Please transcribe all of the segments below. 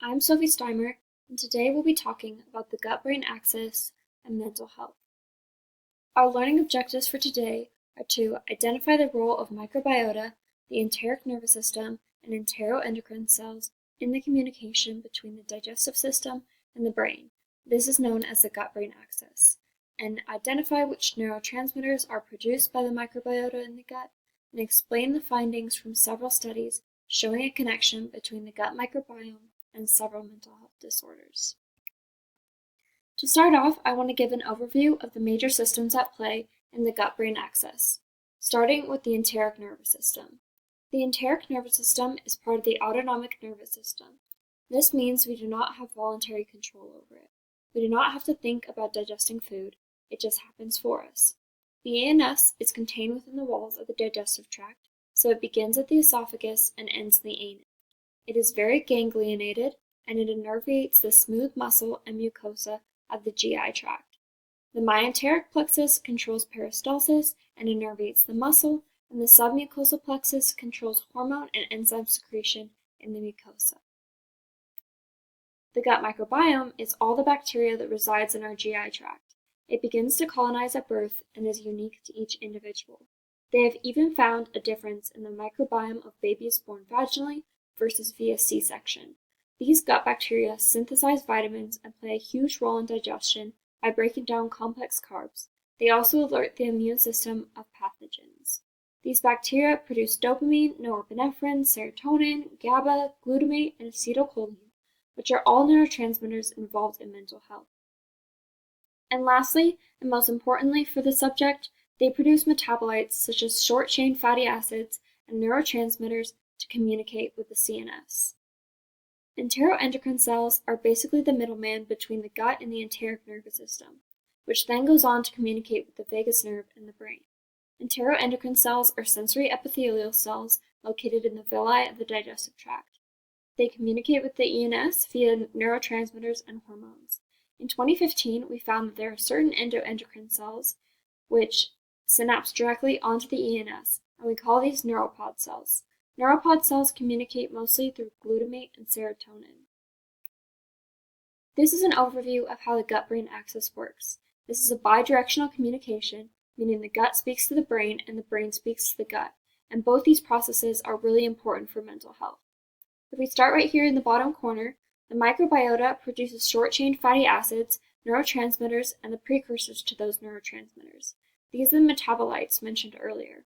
I'm Sophie Steimer, and today we'll be talking about the gut-brain axis and mental health. Our learning objectives for today are to identify the role of microbiota, the enteric nervous system, and enteroendocrine cells in the communication between the digestive system and the brain. This is known as the gut-brain axis. And identify which neurotransmitters are produced by the microbiota in the gut, and explain the findings from several studies showing a connection between the gut microbiome and several mental health disorders. To start off, I want to give an overview of the major systems at play in the gut-brain axis, starting with the enteric nervous system. The enteric nervous system is part of the autonomic nervous system. This means we do not have voluntary control over it. We do not have to think about digesting food, it just happens for us. The ANS is contained within the walls of the digestive tract, so it begins at the esophagus and ends in the anus. It is very ganglionated, and it innervates the smooth muscle and mucosa of the GI tract. The myenteric plexus controls peristalsis and innervates the muscle, and the submucosal plexus controls hormone and enzyme secretion in the mucosa. The gut microbiome is all the bacteria that resides in our GI tract. It begins to colonize at birth and is unique to each individual. They have even found a difference in the microbiome of babies born vaginally versus via C-section. These gut bacteria synthesize vitamins and play a huge role in digestion by breaking down complex carbs. They also alert the immune system of pathogens. These bacteria produce dopamine, norepinephrine, serotonin, GABA, glutamate, and acetylcholine, which are all neurotransmitters involved in mental health. And lastly, and most importantly for the subject, they produce metabolites such as short-chain fatty acids and neurotransmitters to communicate with the CNS. Enteroendocrine cells are basically the middleman between the gut and the enteric nervous system, which then goes on to communicate with the vagus nerve and the brain. Enteroendocrine cells are sensory epithelial cells located in the villi of the digestive tract. They communicate with the ENS via neurotransmitters and hormones. In 2015, we found that there are certain endoendocrine cells which synapse directly onto the ENS, and we call these neuropod cells. Neuropod cells communicate mostly through glutamate and serotonin. This is an overview of how the gut-brain axis works. This is a bidirectional communication, meaning the gut speaks to the brain and the brain speaks to the gut, and both these processes are really important for mental health. If we start right here in the bottom corner, the microbiota produces short-chain fatty acids, neurotransmitters, and the precursors to those neurotransmitters. These are the metabolites mentioned earlier.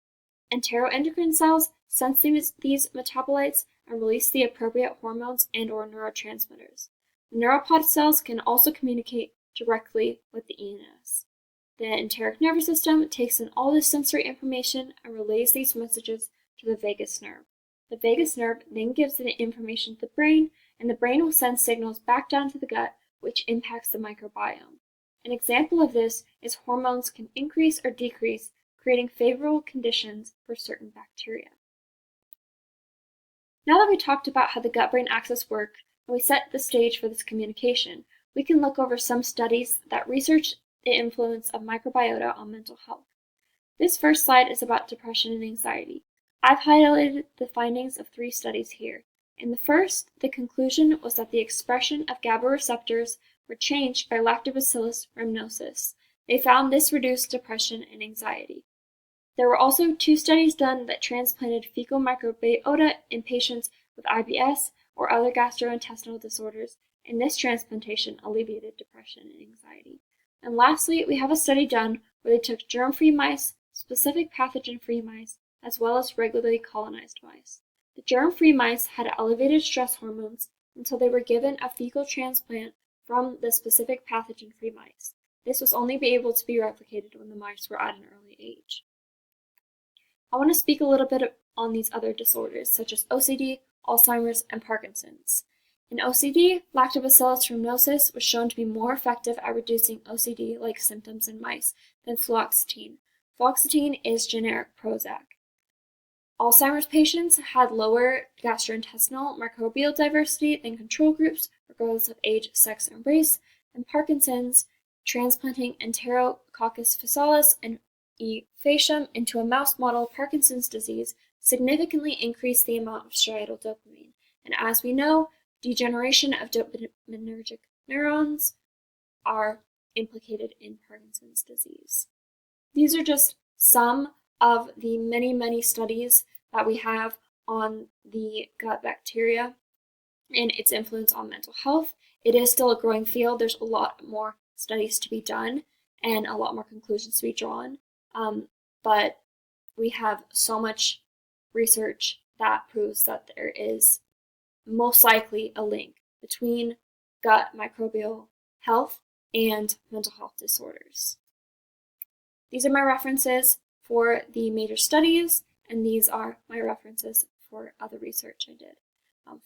Enteroendocrine cells sense these metabolites and release the appropriate hormones and/or neurotransmitters. The neuropod cells can also communicate directly with the ENS. The enteric nervous system takes in all this sensory information and relays these messages to the vagus nerve. The vagus nerve then gives the information to the brain, and the brain will send signals back down to the gut, which impacts the microbiome. An example of this is hormones can increase or decrease, creating favorable conditions for certain bacteria. Now that we talked about how the gut-brain axis works and we set the stage for this communication, we can look over some studies that research the influence of microbiota on mental health. This first slide is about depression and anxiety. I've highlighted the findings of 3 studies here. In the first, the conclusion was that the expression of GABA receptors were changed by Lactobacillus rhamnosus. They found this reduced depression and anxiety. There were also 2 studies done that transplanted fecal microbiota in patients with IBS or other gastrointestinal disorders, and this transplantation alleviated depression and anxiety. And lastly, we have a study done where they took germ-free mice, specific pathogen-free mice, as well as regularly colonized mice. The germ-free mice had elevated stress hormones until they were given a fecal transplant from the specific pathogen-free mice. This was only able to be replicated when the mice were at an early age. I want to speak a little bit on these other disorders, such as OCD, Alzheimer's, and Parkinson's. In OCD, Lactobacillus rhamnosus was shown to be more effective at reducing OCD-like symptoms in mice than fluoxetine. Fluoxetine is generic Prozac. Alzheimer's patients had lower gastrointestinal microbial diversity than control groups, regardless of age, sex, and race, and Parkinson's, transplanting Enterococcus faecalis and E. faecium into a mouse model of Parkinson's disease significantly increased the amount of striatal dopamine. And as we know, degeneration of dopaminergic neurons are implicated in Parkinson's disease. These are just some of the many, many studies that we have on the gut bacteria and its influence on mental health. It is still a growing field. There's a lot more studies to be done and a lot more conclusions to be drawn. But we have so much research that proves that there is most likely a link between gut microbial health and mental health disorders. These are my references for the major studies, and these are my references for other research I did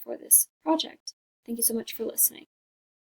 for this project. Thank you so much for listening.